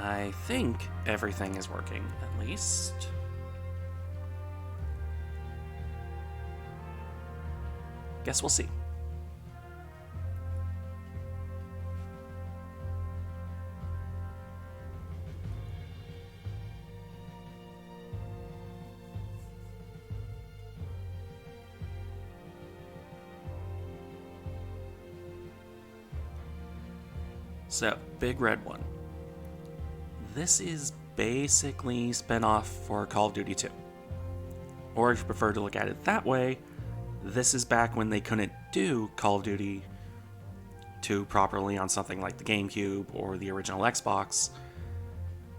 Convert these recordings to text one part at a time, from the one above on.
I think everything is working, at least. Guess we'll see. So, big red one. This is basically spin-off for Call of Duty 2. Or if you prefer to look at it that way, this is back when they couldn't do Call of Duty 2 properly on something like the GameCube or the original Xbox.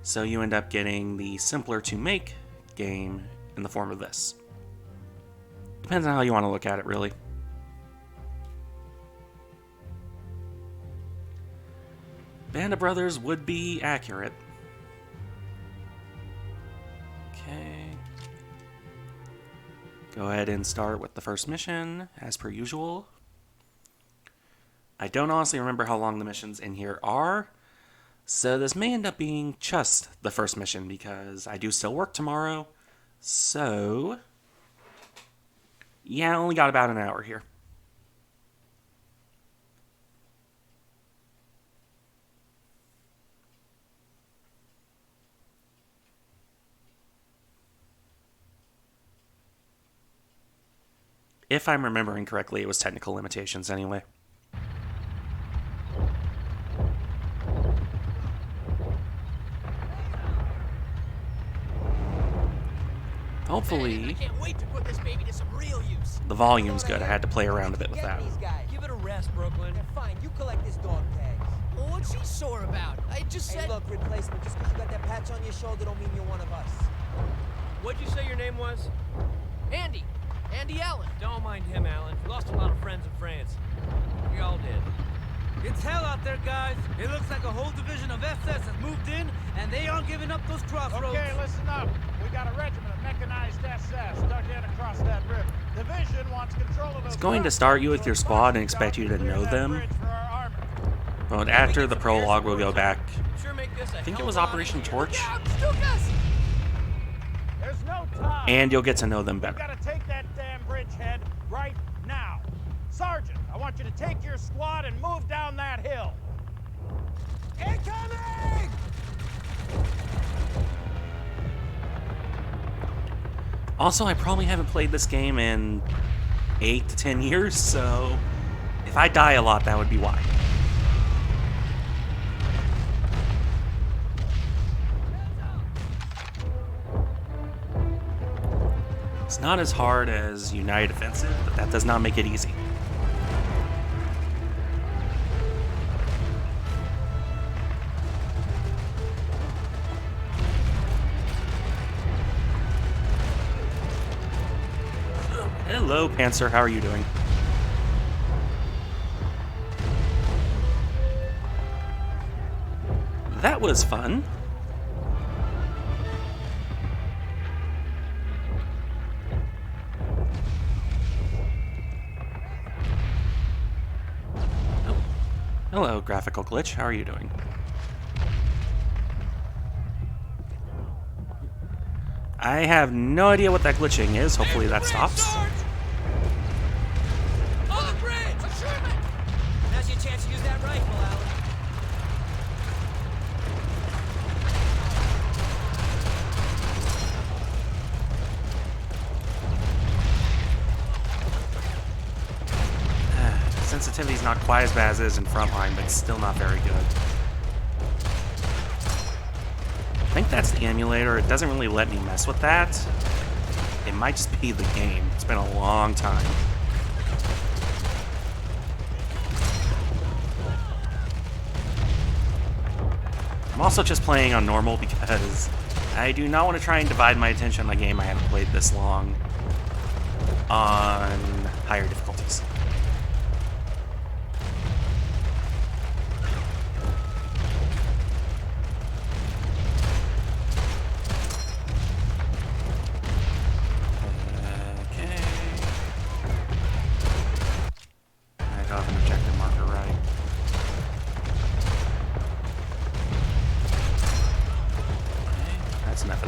So you end up getting the simpler to make game in the form of this. Depends on how you want to look at it, really. Band of Brothers would be accurate. Okay. Go ahead and start with the first mission, as per usual. I don't honestly remember how long the missions in here are, so this may end up being just the first mission, because I do still work tomorrow, so... yeah, I only got about an hour here. If I'm remembering correctly, it was technical limitations anyway. Hopefully, I can't wait to put this baby to some real use. The volume's good. I had to play around a bit with that. Give it a rest, Brooklyn. Yeah, fine, you collect this dog tag. Well, what's she sore about? I just Hey, said... look, replacement, just because you got that patch on your shoulder don't mean you're one of us. What'd you say your name was? Andy. Andy Allen. Don't mind him, Alan. We lost a lot of friends in France. We all did. It's hell out there, guys. It looks like a whole division of SS has moved in, and they aren't giving up those crossroads. Okay, listen up. We got a regiment of mechanized SS dug in across that river. Division wants control of those. It's going to start you with your squad and expect you to know them. But after the prologue, we'll go back. Sure make this I think it was Operation Torch. There's no time. And you'll get to know them We better. gotta take that damn bridgehead right now. Sergeant, I want you to take your squad and move down that hill. Incoming! Also, I probably haven't played this game in 8 to 10 years, so if I die a lot, that would be why. It's not as hard as United Offensive, but that does not make it easy. Hello, Panzer. How are you doing? That was fun. Oh. Hello, graphical glitch. How are you doing? I have no idea what that glitching is. Hopefully that stops. On the bridge! A Sherman! Now's your chance to use that rifle, Alan. Sensitivity's not quite as bad as it is in Frontline, but it's still not very good. I think that's the emulator. It doesn't really let me mess with that. It might just be the game. It's been a long time. I'm also just playing on normal because I do not want to try and divide my attention on a game I haven't played this long on higher difficulties.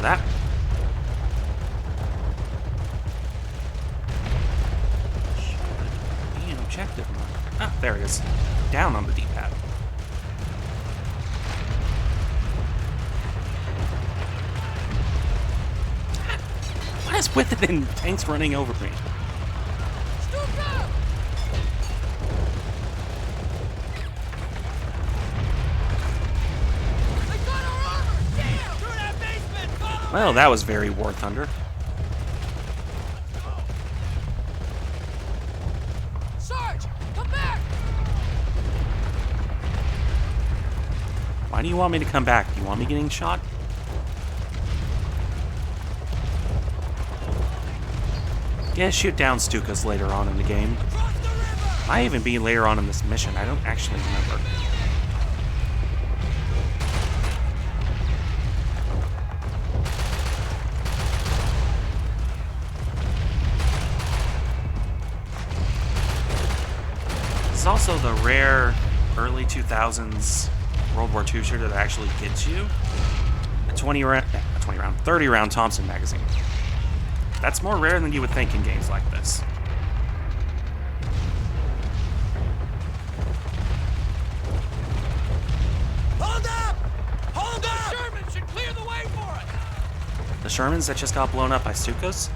for that. Should be an objective mode. Ah, there it is. Down on the D-pad. What is with it and tanks running over me? Stuka! They got our armor! Damn! Through that basement! Follow Well, that was very War Thunder. Sarge! Come back! Why do you want me to come back? Do you want me getting shot? Yeah, shoot down Stukas later on in the game. across the river! Might even be later on in this mission. I don't actually remember. This is also the rare early 2000s World War II shooter that actually gets you a 30 round Thompson magazine. That's more rare than you would think in games like this. Hold up! Hold up! Sherman should clear the way for us! The Shermans that just got blown up by Stukas?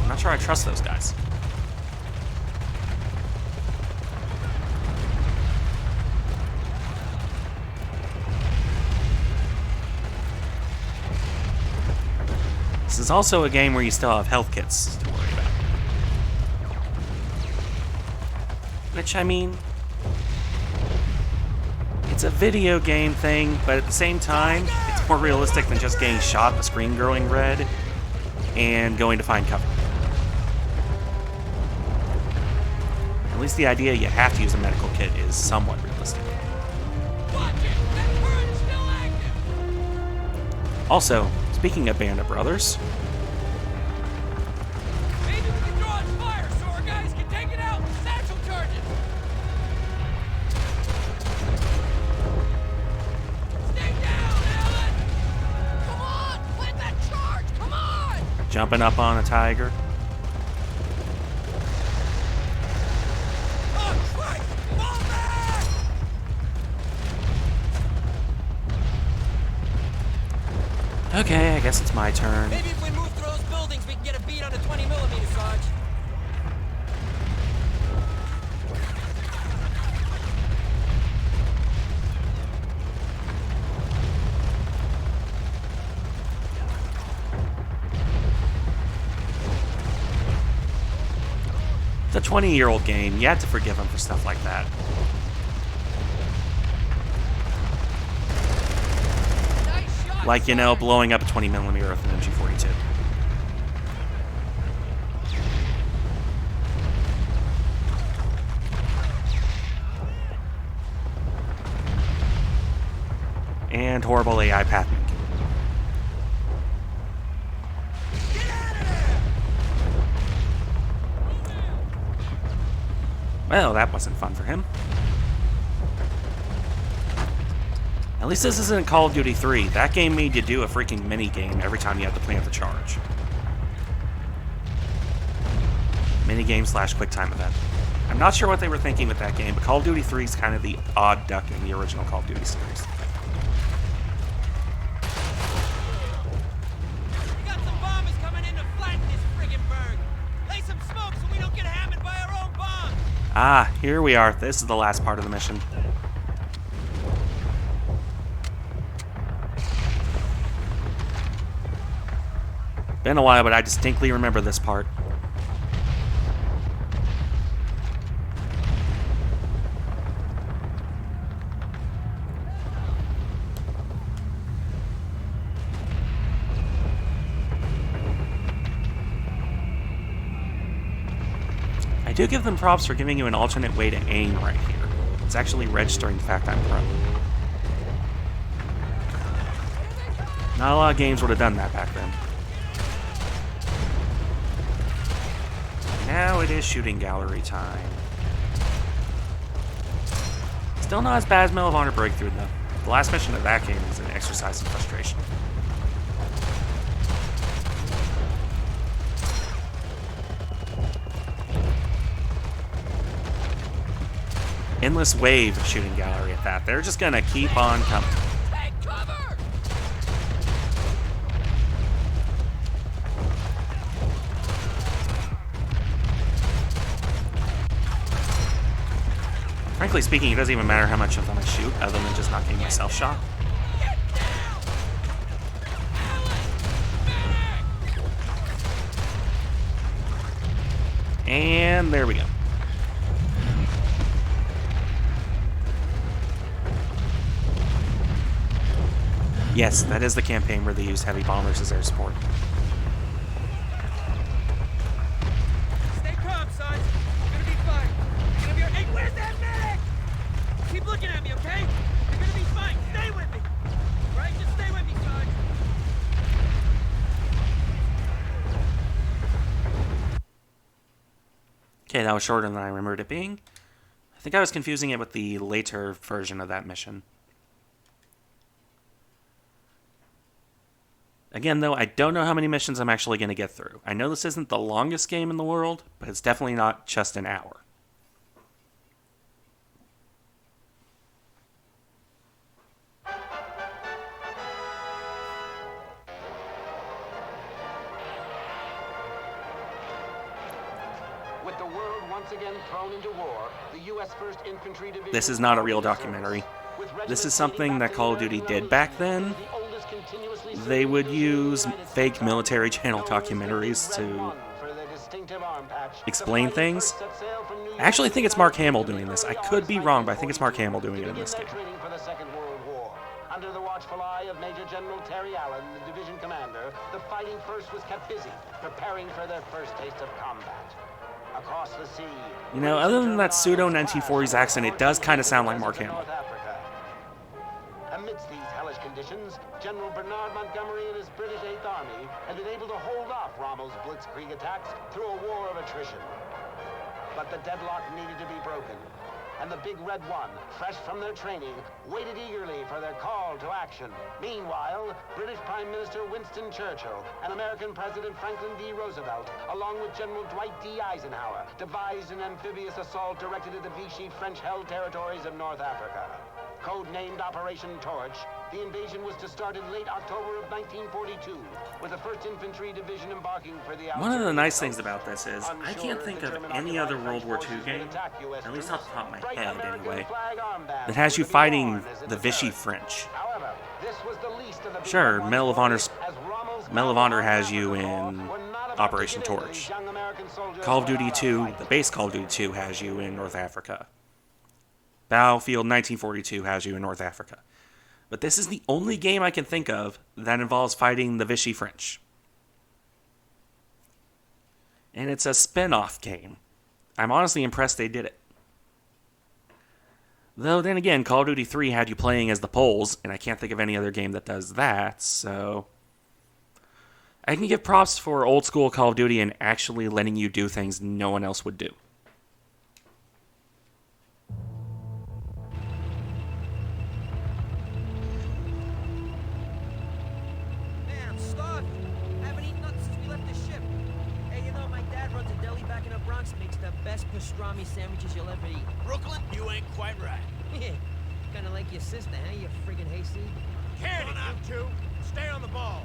I'm not sure I trust those guys. This is also a game where you still have health kits to worry about. Which, I mean, it's a video game thing, but at the same time, it's more realistic than just getting shot, the screen growing red, and going to find cover. At least the idea you have to use a medical kit is somewhat realistic. Watch it! That turret is still active! Also, speaking of Band of Brothers, Maybe we can draw its fire so our guys can take it out with satchel charges! Stay down, Alan! Come on! Plant that charge! Come on! jumping up on a tiger. Oh, Christ! Fall back! Okay, I guess it's my turn. Maybe if we move through those buildings, we can get a beat on the 20mm, Sarge. It's a 20-year-old game. You have to forgive him for stuff like that. Nice shot! Like, you know, Sarge. blowing up a 20mm with an MG42. And horrible AI path making. Get out of there! Well, that wasn't fun for him. At least this isn't Call of Duty 3. That game made you do a freaking mini-game every time you had to plant the charge. Mini-game / QuickTime event. I'm not sure what they were thinking with that game, but Call of Duty 3 is kind of the odd duck in the original Call of Duty series. We got some bombers coming in to flatten this friggin' burg. Lay some smoke so we don't get hammered by our own bombs. Ah, here we are. This is the last part of the mission. Been a while, but I distinctly remember this part. I do give them props for giving you an alternate way to aim right here. It's actually registering the fact I'm prone. Not a lot of games would have done that back then. Now it is shooting gallery time. Still not as bad as Medal of Honor Breakthrough, though. The last mission of that game was an exercise in frustration. endless wave shooting gallery at that. They're just gonna keep on coming. Take cover! Frankly speaking, it doesn't even matter how much of them I shoot, other than just not getting myself shot. Get down! Alan! Medic! And there we go. Yes, that is the campaign where they use heavy bombers as air support. Stay calm, son. You're gonna be fine. You're gonna be all- Hey, where's that medic? Keep looking at me, okay? You're gonna be fine. Stay with me. Right? Just stay with me, son. Okay, that was shorter than I remembered it being. I think I was confusing it with the later version of that mission. Again, though, I don't know how many missions I'm actually going to get through. I know this isn't the longest game in the world, but it's definitely not just an hour. With the world once again thrown into war, the U.S. 1st Infantry Division... This is not a real documentary. This is something that Call of Duty did back then. They would use fake military channel documentaries to explain things. I actually think it's Mark Hamill doing this. I could be wrong, but I think it's Mark Hamill doing it in this game. Under the watchful eye of Major General Terry Allen, the division commander, the Fighting First was kept busy, preparing for their first taste of combat. Across the sea... You know, other than that pseudo-1940s accent, it does kind of sound like Mark Hamill. Amidst these hellish conditions, General Bernard Montgomery and his British 8th Army had been able to hold off Rommel's blitzkrieg attacks through a war of attrition. But the deadlock needed to be broken, and the Big Red One, fresh from their training, waited eagerly for their call to action. Meanwhile, British Prime Minister Winston Churchill and American President Franklin D. Roosevelt, along with General Dwight D. Eisenhower, devised an amphibious assault directed at the Vichy French-held territories of North Africa. Codenamed Operation Torch, the invasion was to start in late October of 1942, with the 1st Infantry Division embarking for the... One of the nice things about this is, I can't think of any other World War II game, at least off the top of my head anyway, that has you fighting the Vichy French. Sure, Medal of Honor has you in Operation Torch. Call of Duty 2, the base Call of Duty 2 has you in North Africa. Battlefield 1942 has you in North Africa. But this is the only game I can think of that involves fighting the Vichy French. And it's a spin-off game. I'm honestly impressed they did it. Though then again, Call of Duty 3 had you playing as the Poles, and I can't think of any other game that does that, so... I can give props for old school Call of Duty and actually letting you do things no one else would do. Makes the best pastrami sandwiches you'll ever eat. Brooklyn, you ain't quite right. Yeah, kinda like your sister, huh, you friggin' hayseed? Candy, you two! Stay on the ball.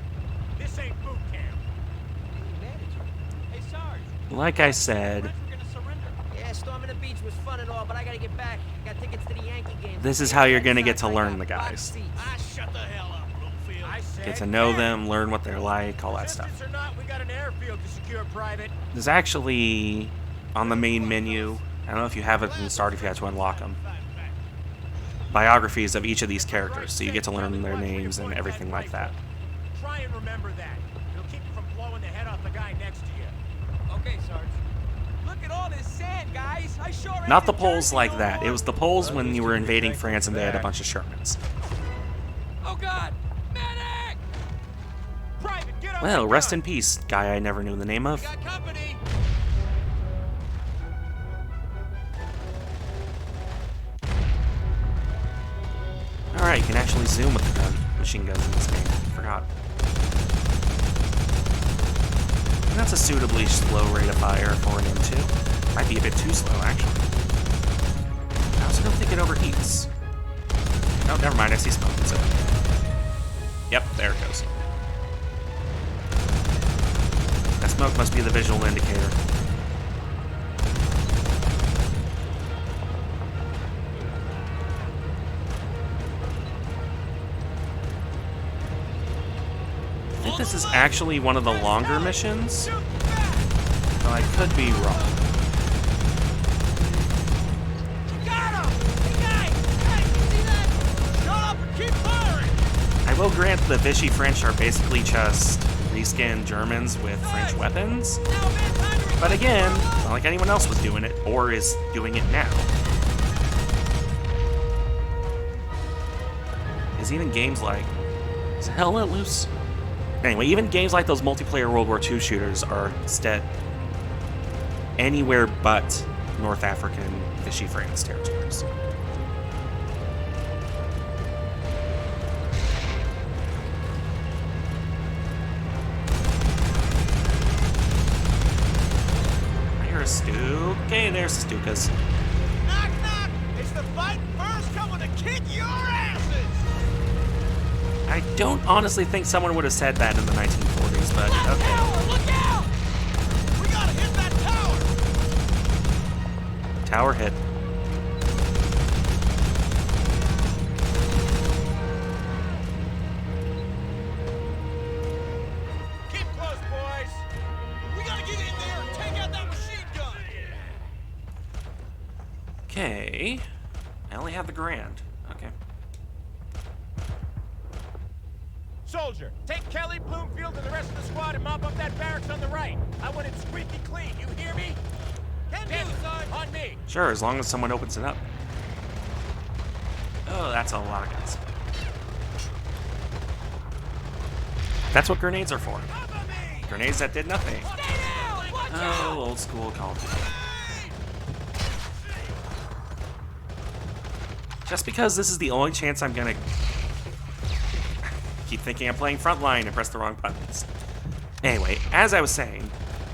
This ain't boot camp. Hey, mad at you. Hey, Sarge. Like I said, We're gonna surrender. Yeah, storming the beach was fun and all, but I gotta get back. Got tickets to the Yankee game. this is how you're going to get to learn the guys. Ah, shut the hell up, Bloomfield. I said Get to know them, learn what they're like, all that stuff. Resistance or not, we got an airfield to secure, Private. There's actually, on the main menu, I don't know if you have it in the start if you have to unlock them, biographies of each of these characters, so you get to learn their names and everything like that. Try and remember that. It'll keep you from blowing the head off the guy next to you. Okay, Sarge. Look at all this sand, guys. I sure ain't Not the in Poles Jersey like no that. more. It was the Poles when you were invading France and they had a bunch of Shermans. Oh, God. Medic! Private, get on Well, the rest gun. in peace, guy I never knew the name of. Got company. Alright, you can actually zoom with the gun. Machine guns in this game. Forgot. And that's a suitably slow rate of fire for an M2. Might be a bit too slow, actually. I also I don't think it overheats. Oh, never mind. I see smoke. So. Yep, there it goes. That smoke must be the visual indicator. I think this is actually one of the longer missions, though I could be wrong. I will grant the Vichy French are basically just reskinned Germans with French weapons, but again, it's not like anyone else was doing it, or is doing it now. Is even games like... Is hell let loose? Anyway, even games like those multiplayer World War II shooters are instead anywhere but North African Vichy France territories. I hear a Stu. Okay, there's the Stukas. Knock, knock! It's the fighting first coming to kick your asses! I don't honestly think someone would have said that in the 1940s, but okay. Look out! We gotta hit that tower! Tower hit. Keep close, boys! We gotta get in there and take out that machine gun! Okay. I only have the Grand. Okay. Soldier, take Kelly, Bloomfield, and the rest of the squad and mop up that barracks on the right. I want it squeaky clean, you hear me? Can do, son! On me! Sure, as long as someone opens it up. Oh, that's a lot of guys. That's what grenades are for. Grenades that did nothing. Oh, old school Call of Duty. Just because this is the only chance I'm gonna keep thinking I'm playing Frontline and press the wrong buttons. Anyway, as I was saying,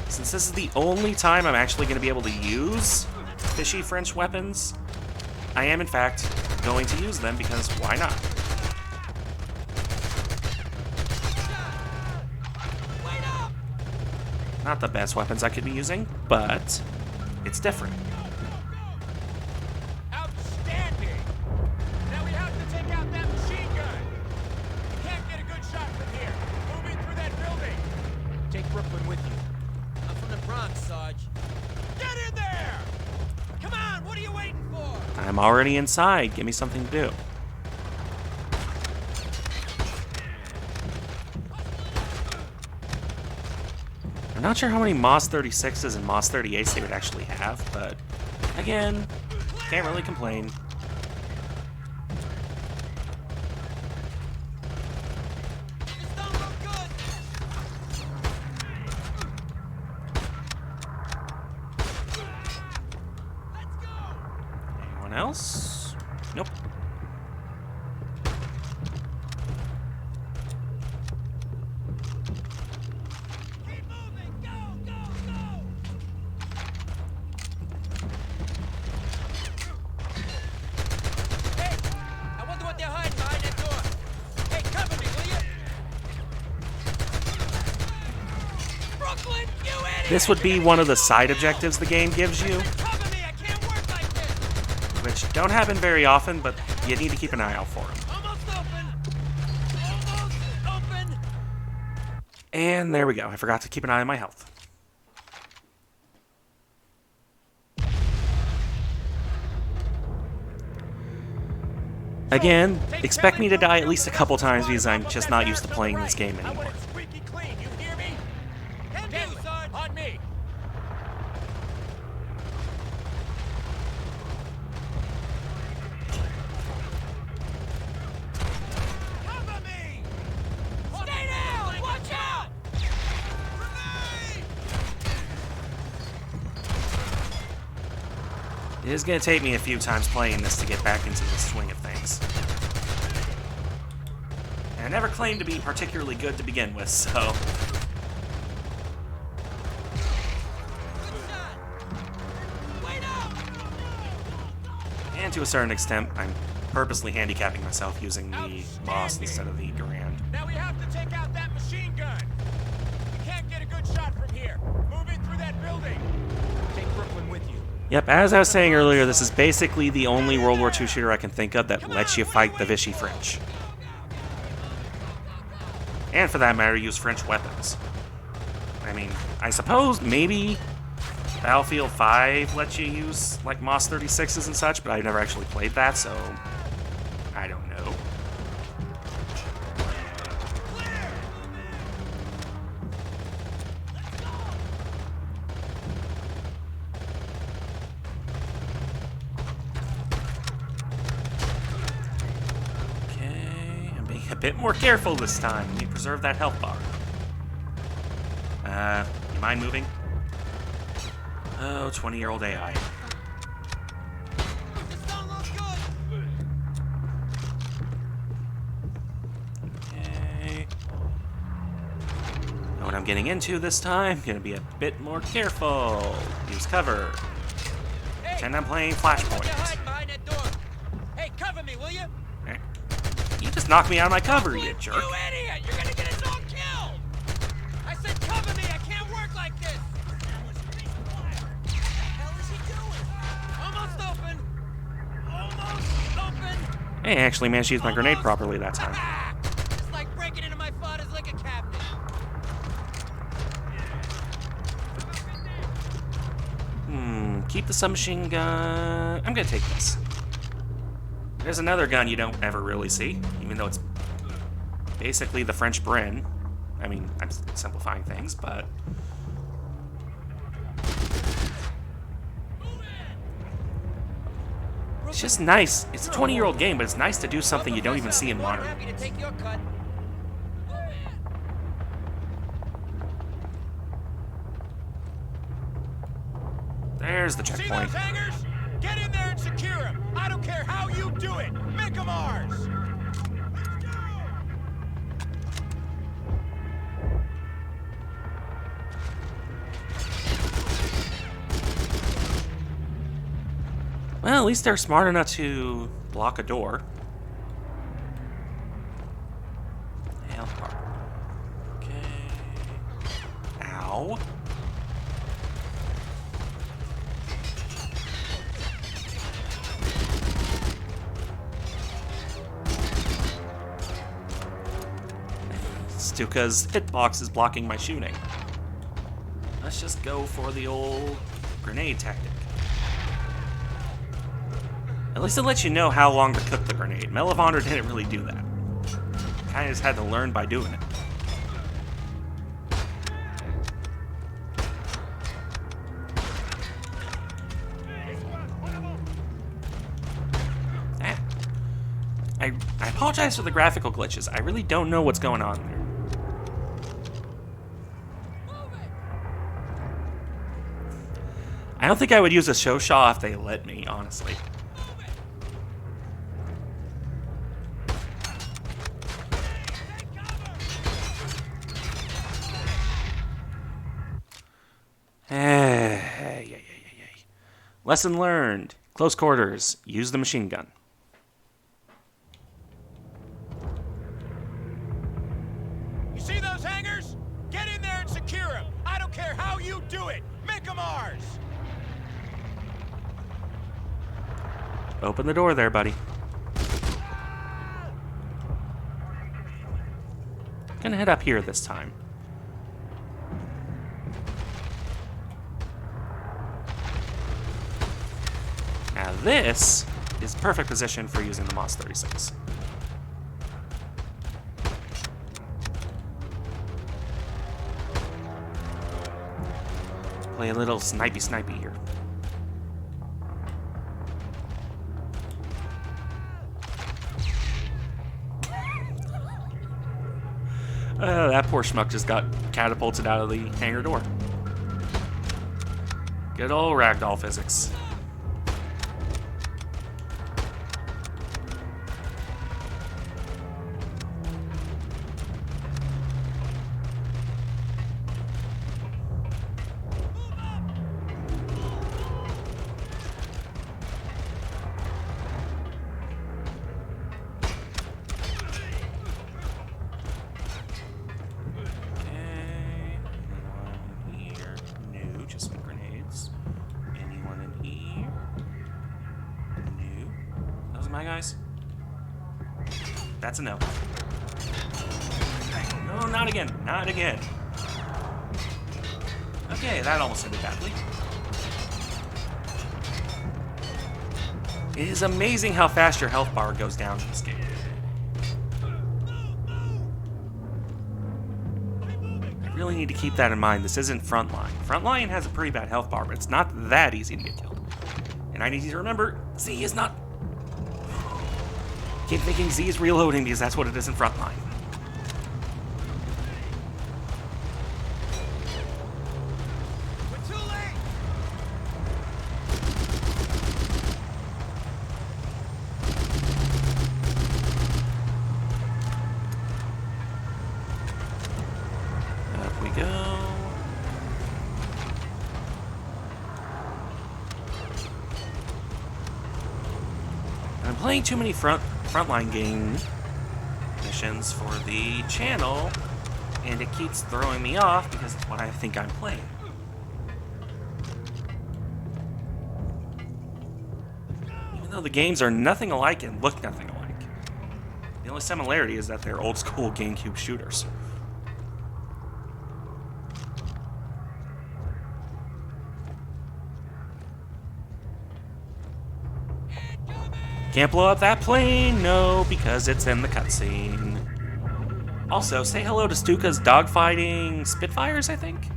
since this is the only time I'm actually going to be able to use fishy French weapons, I am in fact going to use them because why not? Not the best weapons I could be using, but it's different. Outstanding! Now we have to take out that machine gun! You can't get a good shot from here. Moving through that building! Take Brooklyn with you. I'm from the Bronx, Sarge. Get in there! Come on, what are you waiting for? I'm already inside. Give me something to do. I'm not sure how many Moss 36s and Moss 38s they would actually have, but again, can't really complain. This don't look good. Let's go. Anyone else? Nope. Keep moving. Go, go, go. Hey! I wonder what they're hiding behind that door. Hey, cover me, will you? Brooklyn, you idiot! This would be one of the side objectives the game gives you, Cover me. I can't work like this. which don't happen very often, but you need to keep an eye out for them. Almost open. Almost open. And there we go. I forgot to keep an eye on my health. Again, expect me to die at least a couple times because I'm just not used to playing this game I anymore. want it squeaky clean, you hear me? Can do, Deadly, Sarge. on me! Cover me. Stay down. Watch out. Grenade. It is going to take me a few times playing this to get back into the swing of things. And I never claimed to be particularly good to begin with, so... Good shot. Wait up. And to a certain extent, I'm purposely handicapping myself using the Moss instead of the Garand. Now we have to take out that machine gun. We can't get a good shot from here. Move in through that building. Take Brooklyn with you. Yep, as I was saying earlier, this is basically the only World War II shooter I can think of that lets you fight the Vichy French. And for that matter, use French weapons. I mean, I suppose maybe Battlefield 5 lets you use, like, Moss 36s and such, but I've never actually played that, so I don't know. Okay, I'm being a bit more careful this time. Let me preserve that health bar. You mind moving? Oh, 20-year-old AI. This don't look good. Okay. Know what I'm getting into this time. Gonna be a bit more careful. Use cover. Pretend I'm playing You're Flashpoint. hiding behind that door. Hey, cover me, will you? Eh. You just knocked me out of my cover, you jerk. You idiot! You're gonna get us all killed! I said cover me! I can't work like this! What the hell is he doing? Almost open! Almost open! Hey, I actually managed to use my grenade properly that time. It's like breaking into my father's liquor cabinet. Keep the submachine gun. I'm gonna take this. There's another gun you don't ever really see, even though it's basically the French Bren. I mean, I'm simplifying things, but... It's just nice. It's a 20-year-old game, but it's nice to do something you don't even see in modern. Happy to take your cut. There's the See checkpoint. those hangars? Get in there and secure them. I don't care how you do it. Make them ours. Let's go. Well, at least they're smart enough to block a door. Health bar. Okay. Ow. Stuka's hitbox is blocking my shooting. Let's just go for the old grenade tactic. At least it lets you know how long to cook the grenade. Medal of Honor didn't really do that. Kinda just had to learn by doing it. I apologize for the graphical glitches. I really don't know what's going on there. I don't think I would use a show shaw if they let me, honestly. Lesson learned. Close quarters. Use the machine gun. You see those hangars? Get in there and secure them. I don't care how you do it. Make them ours. Open the door there, buddy. Gonna head up here this time. Now this is perfect position for using the Moss 36. Play a little snipey here. That poor schmuck just got catapulted out of the hangar door. Good old ragdoll physics. my guys? That's a no. No, not again. Not again. Okay, that almost ended badly. It is amazing how fast your health bar goes down in this game. I really need to keep that in mind. This isn't Frontline. Frontline has a pretty bad health bar, but it's not that easy to get killed. And I need you to remember, Z is not... Keep thinking Z is reloading because that's what it is in Frontline. We're too late! Up we go. I'm playing too many Frontline game missions for the channel, and it keeps throwing me off because it's what I think I'm playing. Even though the games are nothing alike and look nothing alike. The only similarity is that they're old school GameCube shooters. Can't blow up that plane, no, because it's in the cutscene. Also, say hello to Stuka's dogfighting Spitfires, I think?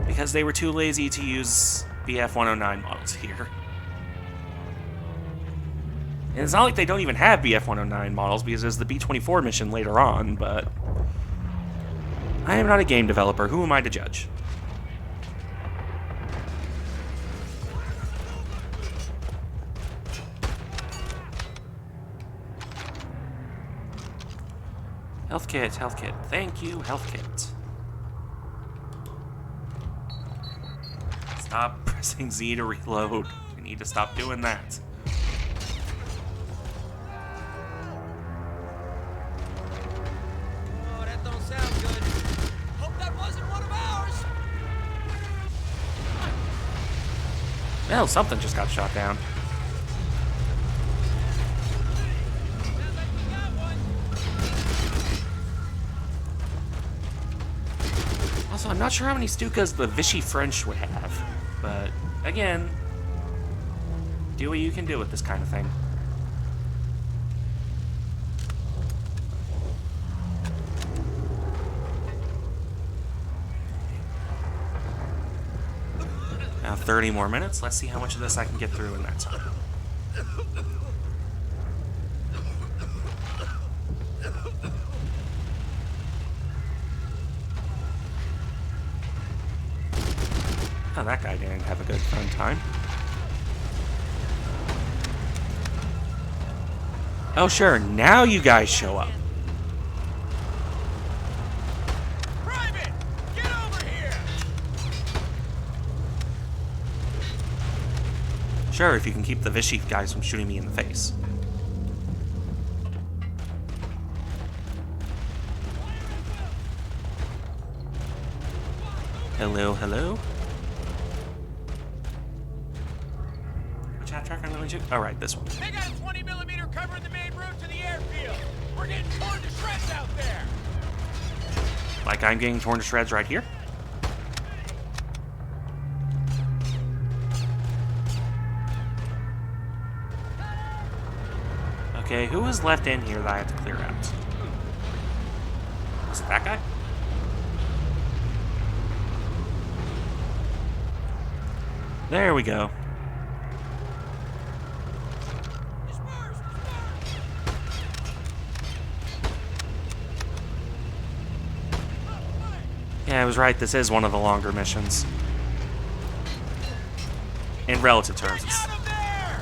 Because they were too lazy to use BF-109 models here. And it's not like they don't even have BF-109 models, because there's the B-24 mission later on, but... I am not a game developer, who am I to judge? Health kit, health kit. Thank you, health kit. Stop pressing Z to reload. You need to stop doing that. Oh, that don't sound good. Hope that wasn't one of ours. Well, something just got shot down. Sounds like we got one. Also, I'm not sure how many Stukas the Vichy French would have, but again, do what you can do with this kind of thing. Now 30 more minutes. Let's see how much of this I can get through in that time. Oh, that guy didn't have a good fun time. Oh, sure. Now you guys show up. Private! Get over here! Sure, if you can keep the Vichy guys from shooting me in the face. Hello, hello. Which half track I'm going to? Oh, right, this one. They got a 20mm covering the main route to the airfield. We're getting torn to shreds out there. Like I'm getting torn to shreds right here. Okay, who is left in here that I have to clear out? Is it that guy? There we go. Yeah, I was right. This is one of the longer missions. In relative terms, it's Out of there!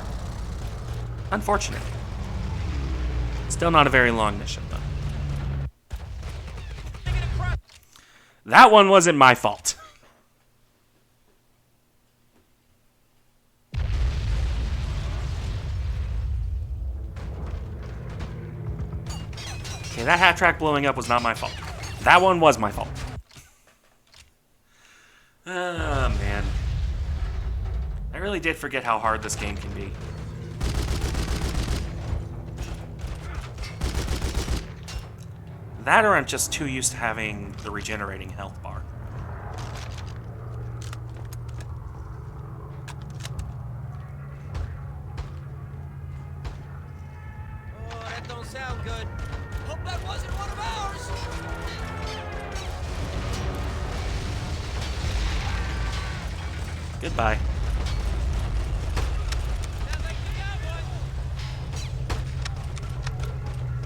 unfortunate. Still not a very long mission, though. That one wasn't my fault. Okay, that half track blowing up was not my fault. That one was my fault. Oh, man. I really did forget how hard this game can be. That or I'm just too used to having the regenerating health bar. Oh, that don't sound good. Hope that wasn't one of ours. Goodbye. Sounds like you got one.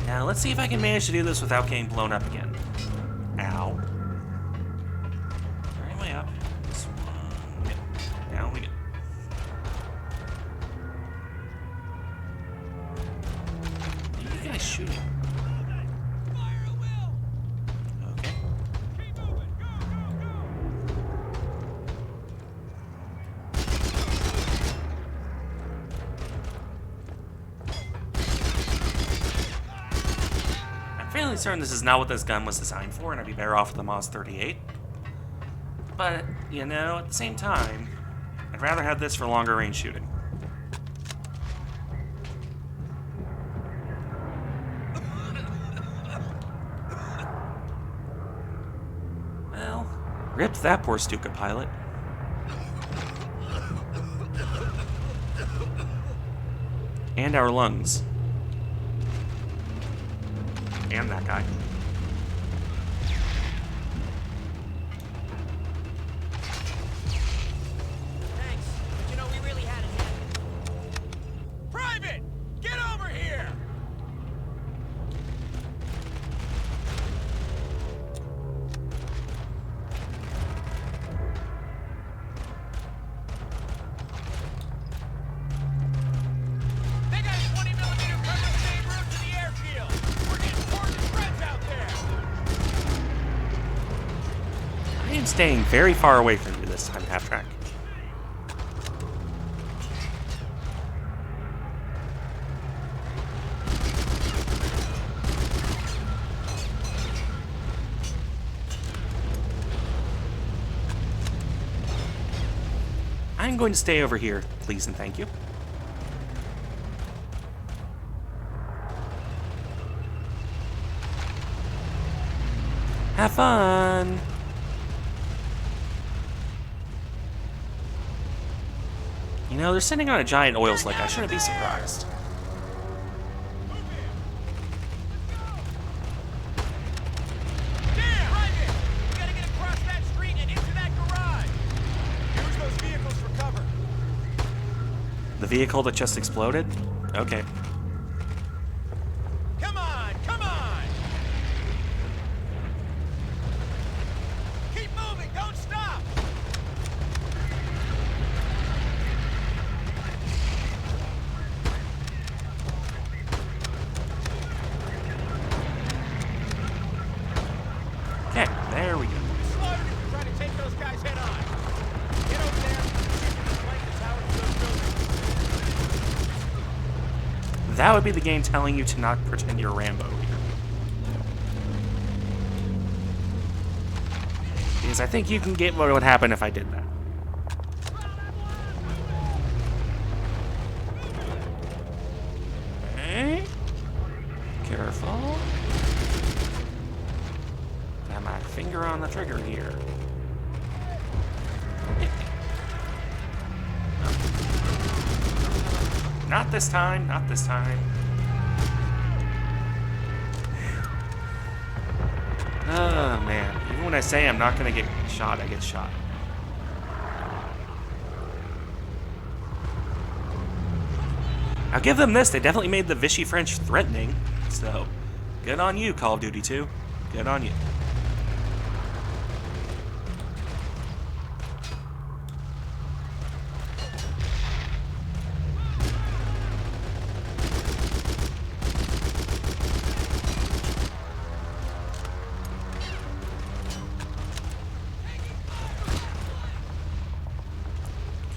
Now, let's see if I can manage to do this without getting blown up again. Ow. Right way up. This one. Yep. Down we go. What are you guys shooting? Fire at will. Okay. Keep moving. Go, go, go. I'm fairly certain this is not what this gun was designed for, and I'd be better off with the Moz 38. But, you know, at the same time, I'd rather have this for longer range shooting. Well, ripped that poor Stuka pilot. And our lungs. And that guy. Thanks. But you know, we really had it handled. Private! Get over here! They got a 20mm cover same route to the airfield! We're getting torn to shreds out there! I am staying very far away from you this time, half-track. I'm going to stay over here, please and thank you. Have fun! You know, they're sitting on a giant oil slick. I shouldn't be surprised. Damn! Private! We gotta get across that street and into that garage! Use those vehicles for cover. The vehicle that just exploded? Okay. Come on! Come on! Keep moving! Don't stop! Okay, there we go. Slaughtered if you're trying to take those guys head on. Get over there. See if you can flank the towers of those buildings. That would be the game telling you to not pretend you're Rambo here. Because I think you can get what would happen if I did that. Okay. Careful. Got my finger on the trigger here. Not this time, not this time. Oh man, even when I say I'm not gonna get shot, I get shot. I'll give them this, they definitely made the Vichy French threatening, so good on you, Call of Duty 2. Good on you.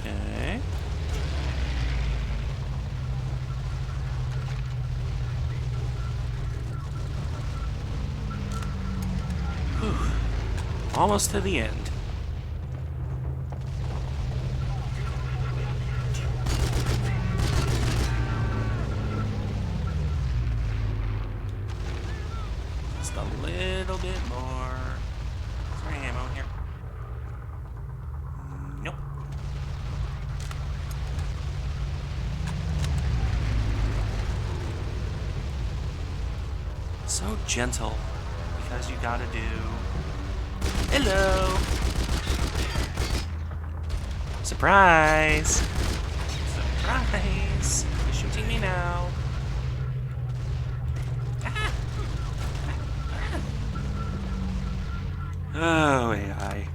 Okay. Whew. Almost to the end. Just a little bit more. Is there any ammo here? Nope. So gentle, because you gotta do... Hello! Surprise! Surprise! You're shooting me now. Ah. Oh, AI.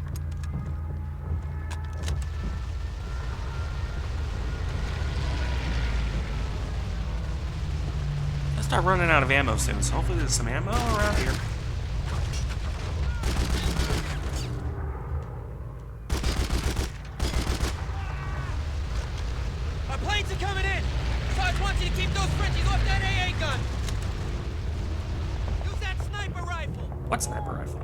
I'll start running out of ammo soon, so hopefully there's some ammo around here. Our planes are coming in! Sarge wants you to keep those Frenchies off that AA gun! Use that sniper rifle! What sniper rifle?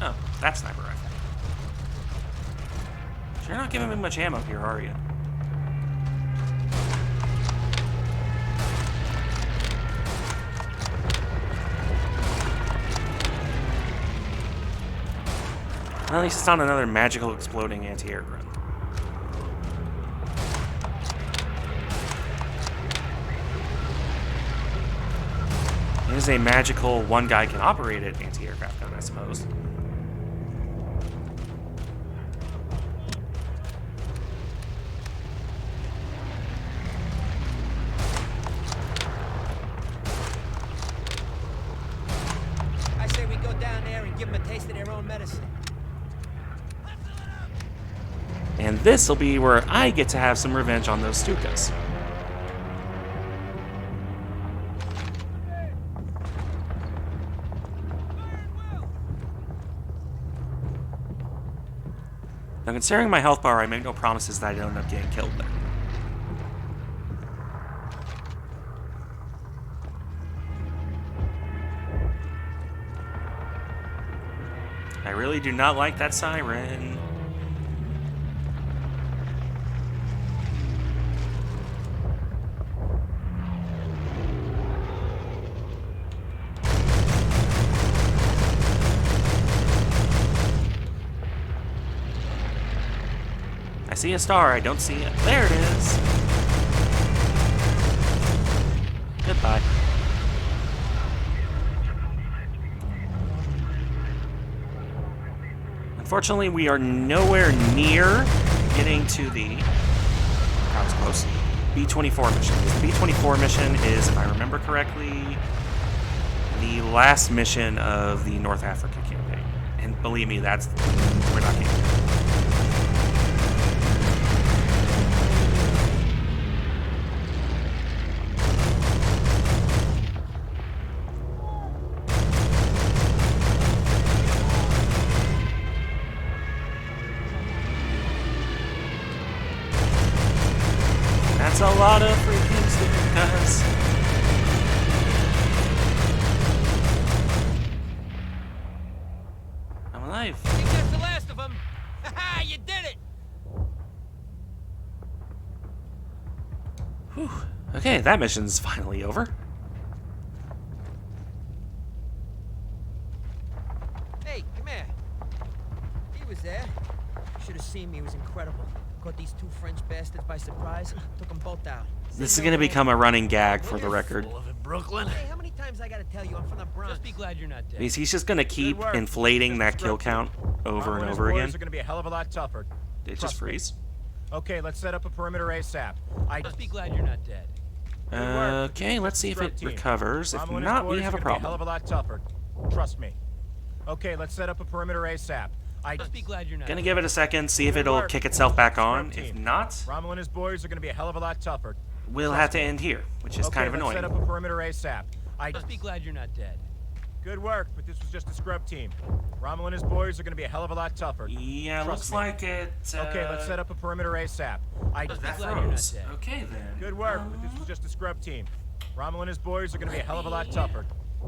Oh, that sniper rifle. So you're not giving me much ammo here, are you? At least it's not another magical exploding anti-air gun. It is a magical one guy can operate it anti-aircraft gun, I suppose. I say we go down there and give them a taste of their own medicine. And this will be where I get to have some revenge on those Stukas. Now, considering my health bar, I make no promises that I don't end up getting killed there. I really do not like that siren. I see a star, I don't see it. There it is. Goodbye. Unfortunately, we are nowhere near getting to the... That was close. B-24 mission. The B-24 mission is, if I remember correctly, the last mission of the North Africa campaign. And believe me, that's... We're not getting there. That's a lot of freaking Stukas. I'm alive. I think that's the last of them! Ha-ha! You did it! Whew. Okay, that mission's finally over. Hey, come here. He was there. Should have seen me. It was incredible. Caught these two French bastards by surprise. Took them both out. This is going to become a running gag for the record. Full of it, Brooklyn. Hey, how many times I gotta tell you I'm from the Bronx? Just be glad you're not dead. Because he's just going to keep inflating that kill count over and over again. Are going to be a hell of a lot tougher. It just freeze. Okay, let's set up a perimeter ASAP. Just be glad you're not dead. Okay, let's see if it recovers. If not, we have a Be a hell of problem. a lot tougher. Trust me. Okay, let's set up a perimeter ASAP. Just be glad you're not Gonna dead. give it a second, see if it'll kick itself back on. If not, Rommel and his boys are going to be a hell of a lot tougher. we'll have to end here, which is kind of let's set annoying. up a perimeter ASAP. Just be glad you're not dead. Good work, but this was just a scrub team. Rommel and his boys are going to be a hell of a lot tougher. Yeah, Trust looks me. like it. Okay, let's set up a perimeter ASAP. Just be That glad you're not froze. dead. Okay then. Good work, but this was just a scrub team. Rommel and his boys are going to be a hell of a lot tougher.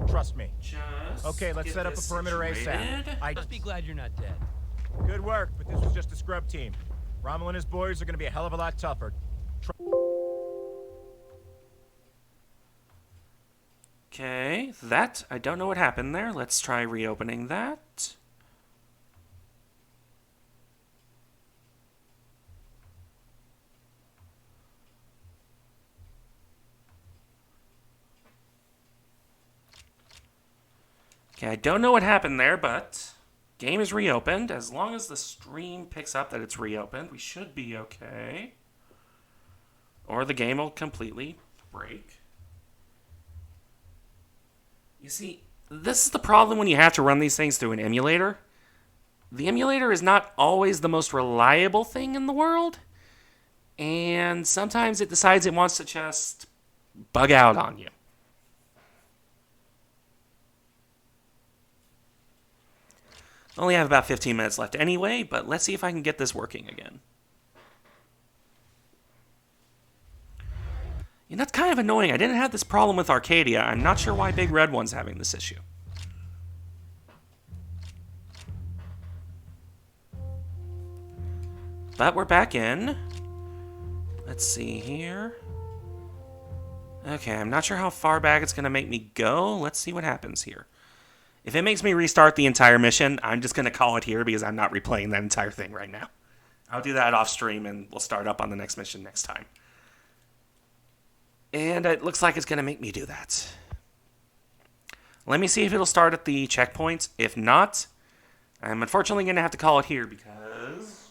Trust me. Just Okay, let's get set up a this perimeter situated. ASAP. Just be glad you're not dead. Good work, but this was just a scrub team. Rommel and his boys are gonna be a hell of a lot tougher. Okay, that, I don't know what happened there. Let's try reopening that. Okay, I don't know what happened there, but game is reopened. As long as the stream picks up that it's reopened, we should be okay. Or the game will completely break. You see, this is the problem when you have to run these things through an emulator. The emulator is not always the most reliable thing in the world. And sometimes it decides it wants to just bug out on you. Only have about 15 minutes left anyway, but let's see if I can get this working again. And that's kind of annoying. I didn't have this problem with Arcadia. I'm not sure why Big Red One's having this issue. But we're back in. Let's see here. Okay, I'm not sure how far back it's going to make me go. Let's see what happens here. If it makes me restart the entire mission, I'm just going to call it here because I'm not replaying that entire thing right now. I'll do that off stream and we'll start up on the next mission next time. And it looks like it's going to make me do that. Let me see if it'll start at the checkpoint. If not, I'm unfortunately going to have to call it here because...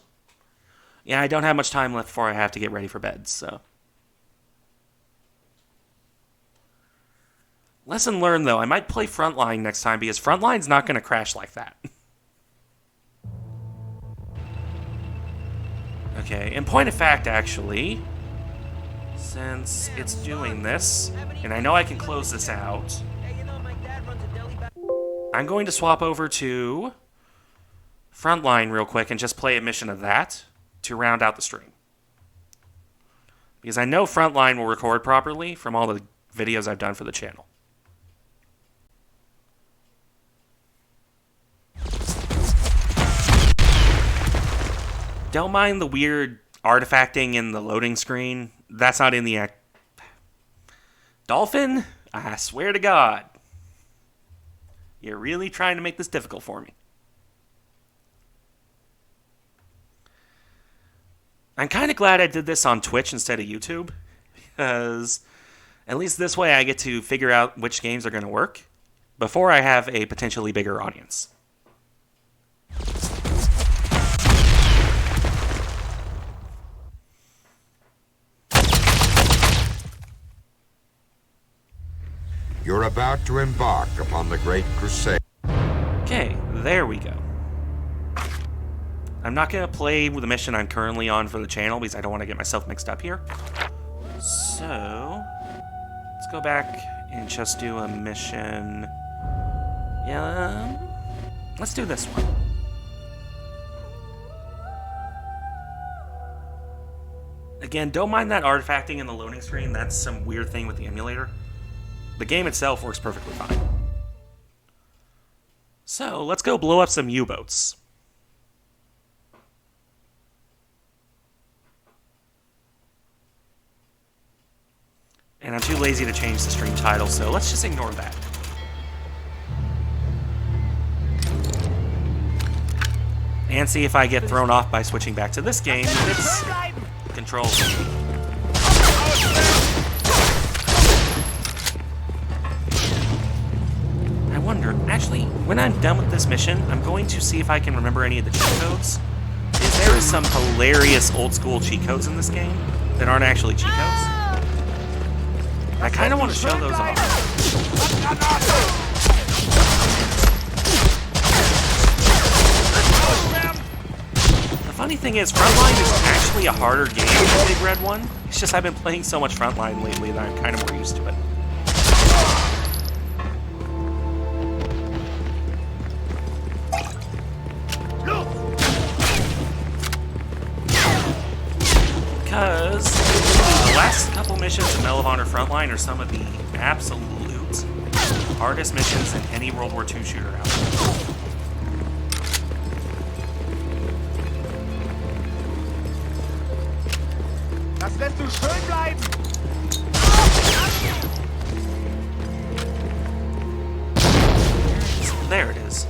yeah, I don't have much time left before I have to get ready for bed, so... Lesson learned, though. I might play Frontline next time because Frontline's not going to crash like that. Okay, in point of fact, actually, since it's doing this, and I know I can close this out, I'm going to swap over to Frontline real quick and just play a mission of that to round out the stream. Because I know Frontline will record properly from all the videos I've done for the channel. Don't mind the weird artifacting in the loading screen. That's not in the act. Dolphin, I swear to God. You're really trying to make this difficult for me. I'm kind of glad I did this on Twitch instead of YouTube. Because at least this way I get to figure out which games are going to work before I have a potentially bigger audience. You're about to embark upon the Great Crusade. Okay, there we go. I'm not going to play with the mission I'm currently on for the channel because I don't want to get myself mixed up here. So, let's go back and just do a mission. Yeah, let's do this one. Again, don't mind that artifacting in the loading screen. That's some weird thing with the emulator. The game itself works perfectly fine. So, let's go blow up some U-boats. And I'm too lazy to change the stream title, so let's just ignore that. And see if I get thrown off by switching back to this game with its controls. I wonder, actually, when I'm done with this mission, I'm going to see if I can remember any of the cheat codes. Because there is some hilarious old school cheat codes in this game that aren't actually cheat codes. I kind of want to show those off. The funny thing is, Frontline is actually a harder game than Big Red One. It's just I've been playing so much Frontline lately that I'm kind of more used to it. Because the last couple missions in Medal of Honor Frontline are some of the absolute hardest missions in any World War II shooter out there. du schön bleiben! There it is.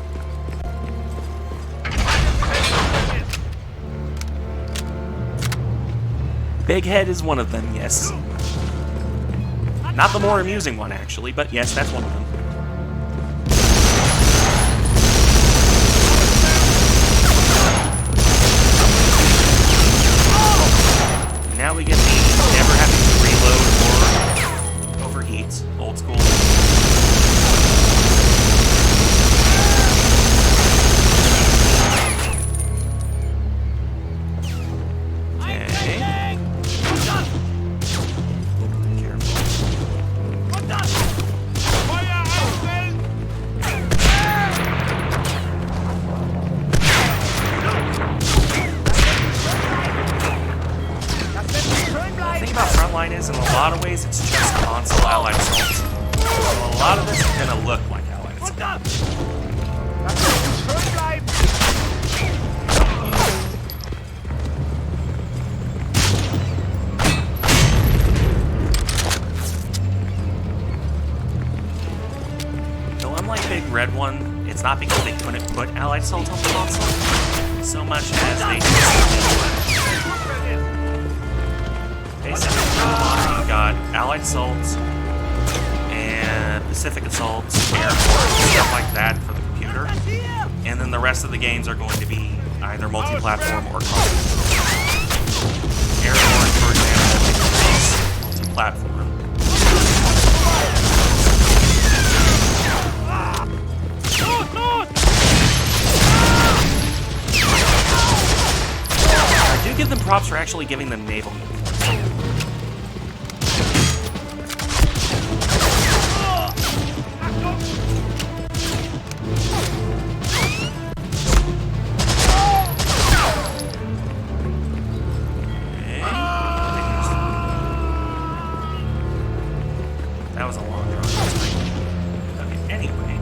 Big Head is one of them, yes. Not the more amusing one, actually, but yes, that's one of them. Now we get the never having to reload or overheat. Old school. Frontline is, in a lot of ways, it's just console allied assaults. So a lot of this is gonna look like allied assaults. Though unlike Big Red One, it's not because they couldn't put allied assault on the console, so much as they basically, you've got Allied Assault and Pacific Assault, Air Force, stuff like that for the computer. And then the rest of the games are going to be either multi-platform or console. Air Force, for example, is multi-platform. I do give them props for actually giving them naval uniforms. That was a long draw. Okay, anyway.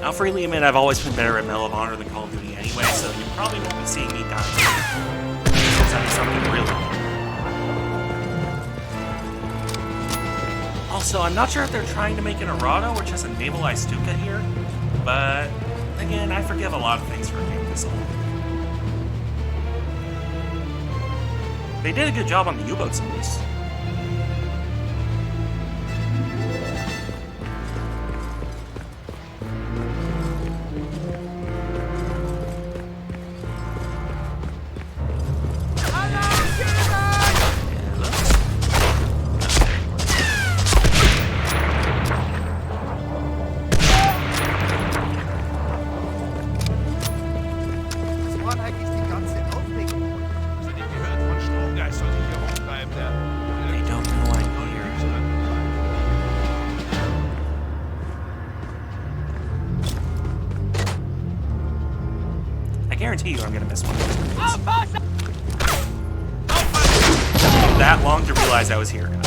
I'll freely admit I've always been better at Medal of Honor than Call of Duty anyway, so you probably won't be seeing me die. Because I do something really good. Also, I'm not sure if they're trying to make an errata or just a naval Stuka here, but again, I forgive a lot of things for a game this old. They did a good job on the U-boats at least. I guarantee you I'm gonna miss one of those movies. It took that long to realize I was here, guys.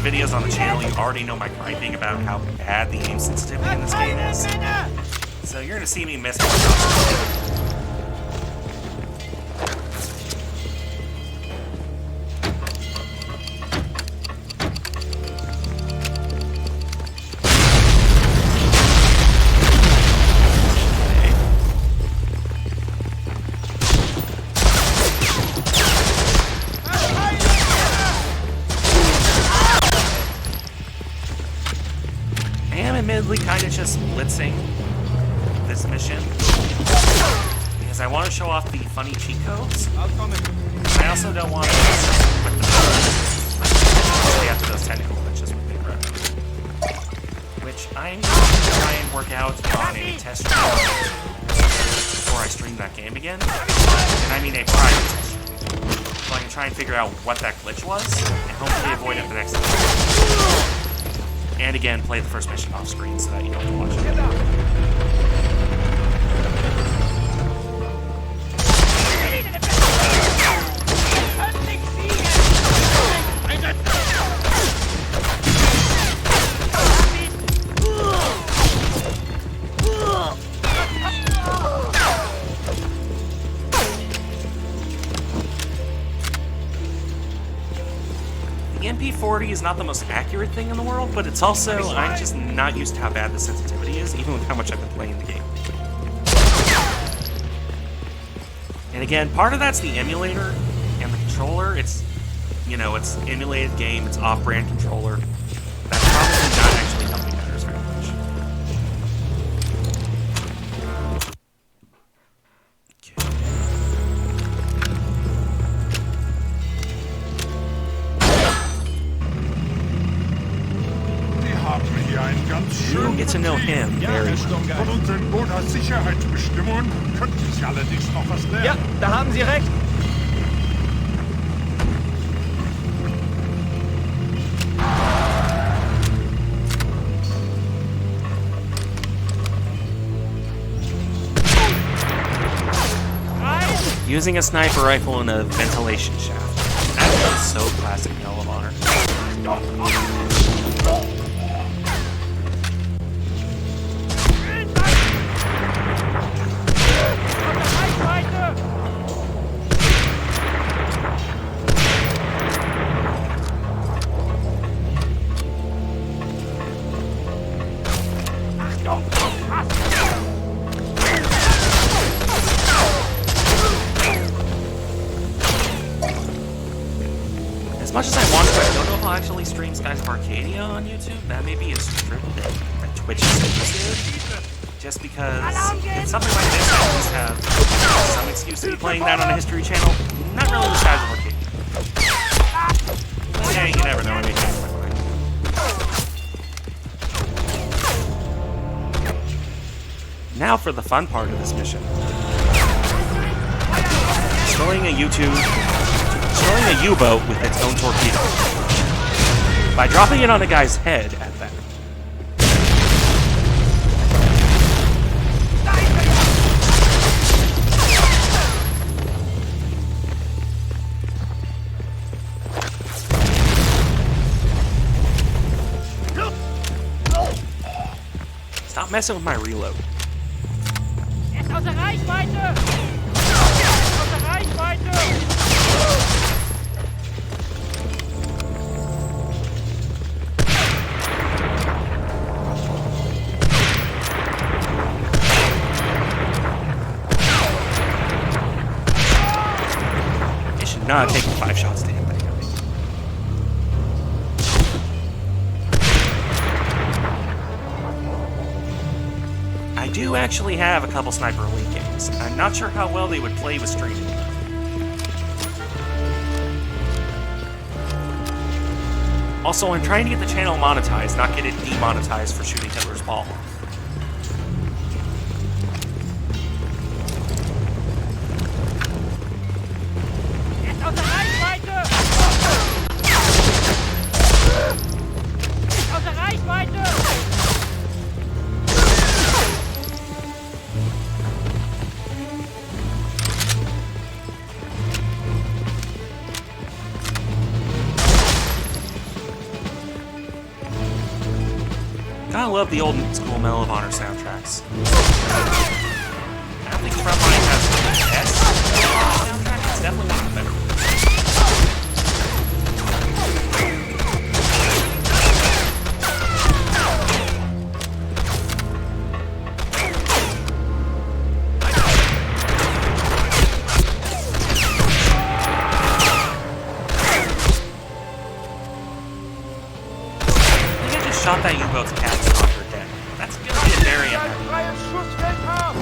Videos on the channel, you already know my griping about how bad the aim sensitivity in this game is. So you're gonna see me miss one. Admittedly kind of just blitzing this mission because I want to show off the funny cheat codes. I also don't want to with the stay after those technical glitches with Big Red, which I'm going to try and work out on a test run. before I stream that game again. And I mean a private test stream. So I can try and figure out what that glitch was, and hopefully avoid it the next time. And again, play the first mission off screen so that you don't have to watch it. The MP40 is not the most accurate thing in the world, but it's also, I'm just not used to how bad the sensitivity is, even with how much I've been playing the game. And again, part of that's the emulator and the controller. It's, you know, it's emulated game, it's off-brand controller. That's probably not actually helping matters very much. You'll get to know him very well. Von unseren Sicherheitsbestimmungen könnte sich allerdings noch was lernen. Ja, da haben Sie recht. Using a sniper rifle in a ventilation shaft. That is so classic Medal of Honor. As much as I want to, I don't know if I'll actually stream Skies of Arcadia on YouTube. That may be a strip that Twitch exclusive. Just because it's something like this, I at least have some excuse to be playing that on a history channel. Not really the Skies of Arcadia. But yeah, you never know. I may change my mind. Now for the fun part of this mission. Destroying a U-boat with its own torpedo. By dropping it on a guy's head at that. Stop messing with my reload. Er ist außer Reichweite! Er ist außer Reichweite! It should not take 5 shots to hit that guy. I do actually have a couple Sniper Elite games. I'm not sure how well they would play with streaming. Also, I'm trying to get the channel monetized, not get it demonetized for shooting Hitler's ball. Er ist außer Reichweite! Er ist außer Reichweite! Gotta love the old school Medal of Honor soundtracks. I don't think Frontline has the best soundtrack. It's definitely one of the better ones. I think I just shot that U-boat's captain off her deck. That's gonna be a very unhappy. Freien Schussfeld haben!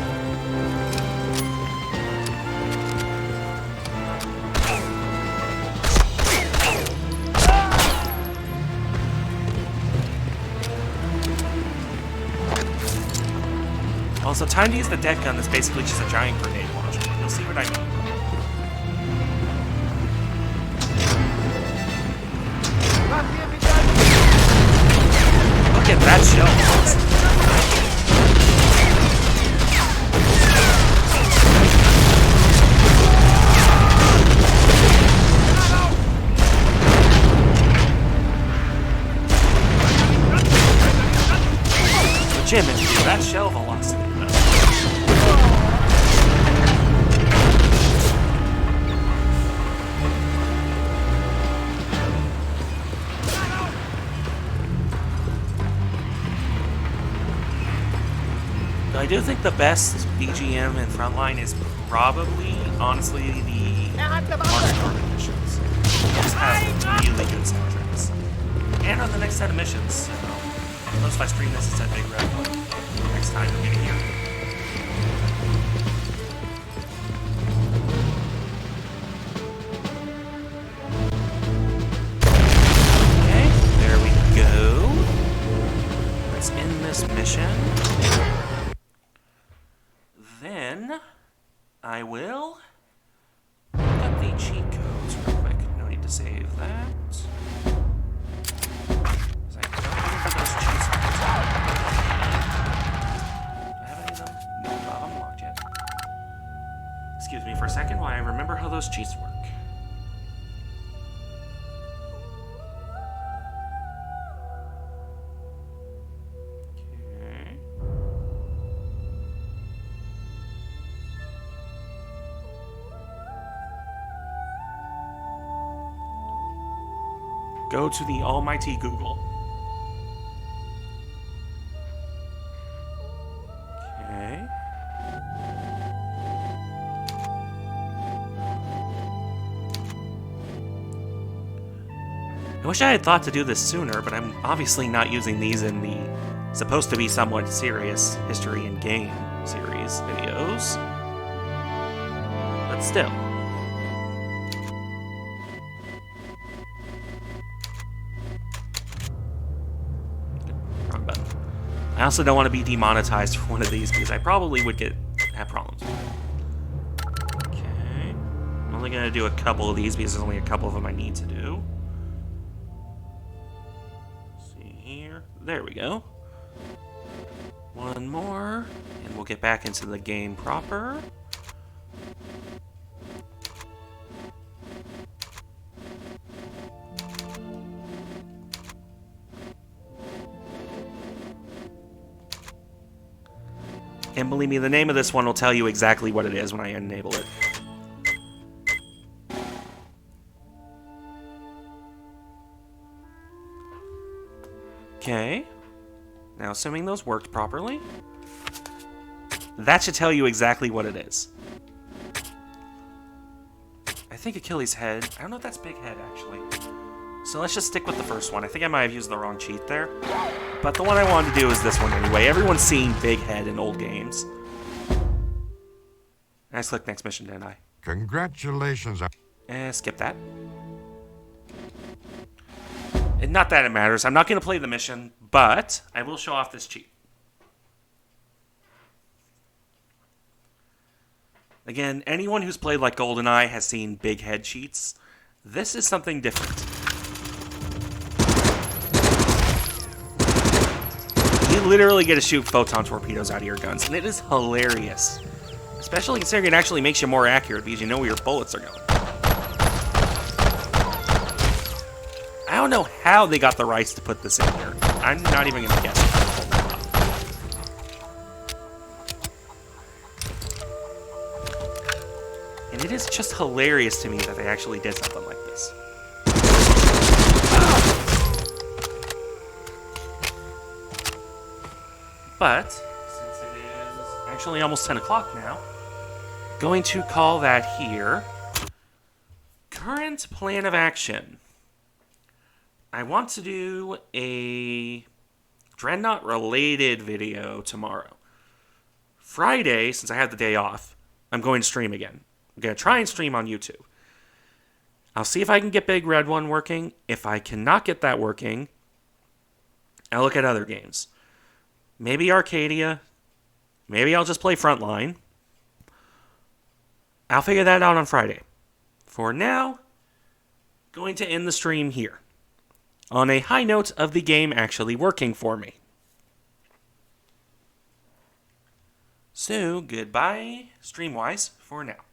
Also, time to use the dead gun is basically just a giant grenade launcher. You'll see what I mean. Look at that shell. Legitimately, that shell velocity. I do think the best BGM in Frontline is probably, honestly, the Mars missions. Those have really good soundtracks. And on the next set of missions, so unless if I stream this instead of Big Red one, next time you're gonna hear it. Okay, there we go. Let's end this mission. Then I will look up the cheat codes real quick. No need to save that. I don't remember those cheats. Do I have any of them? No, not unlocked yet. Excuse me for a second while I remember how those cheats work. Go to the almighty Google. Okay. I wish I had thought to do this sooner, but I'm obviously not using these in the supposed to be somewhat serious history and game series videos. But still. I also don't want to be demonetized for one of these because I probably would have problems with it. Okay. I'm only going to do a couple of these because there's only a couple of them I need to do. Let's see here. There we go. One more, and we'll get back into the game proper. And believe me, the name of this one will tell you exactly what it is when I enable it. Okay. Now, assuming those worked properly, that should tell you exactly what it is. I think Achilles' head. I don't know if that's big head, actually. So let's just stick with the first one. I think I might have used the wrong cheat there. But the one I wanted to do is this one anyway. Everyone's seen Big Head in old games. I clicked next mission, didn't I? Congratulations. Skip that. And not that it matters. I'm not going to play the mission, but I will show off this cheat. Again, anyone who's played like GoldenEye has seen Big Head cheats. This is something different. You literally get to shoot photon torpedoes out of your guns, and it is hilarious. Especially considering it actually makes you more accurate because you know where your bullets are going. I don't know how they got the rights to put this in here. I'm not even going to guess. And it is just hilarious to me that they actually did something like this. But, since it is actually almost 10 o'clock now, going to call that here current plan of action. I want to do a Dreadnought-related video tomorrow. Friday, since I have the day off, I'm going to stream again. I'm going to try and stream on YouTube. I'll see if I can get Big Red One working. If I cannot get that working, I'll look at other games. Maybe Arcadia. Maybe I'll just play Frontline. I'll figure that out on Friday. For now, going to end the stream here, on a high note of the game actually working for me. So, goodbye, Streamwise, for now.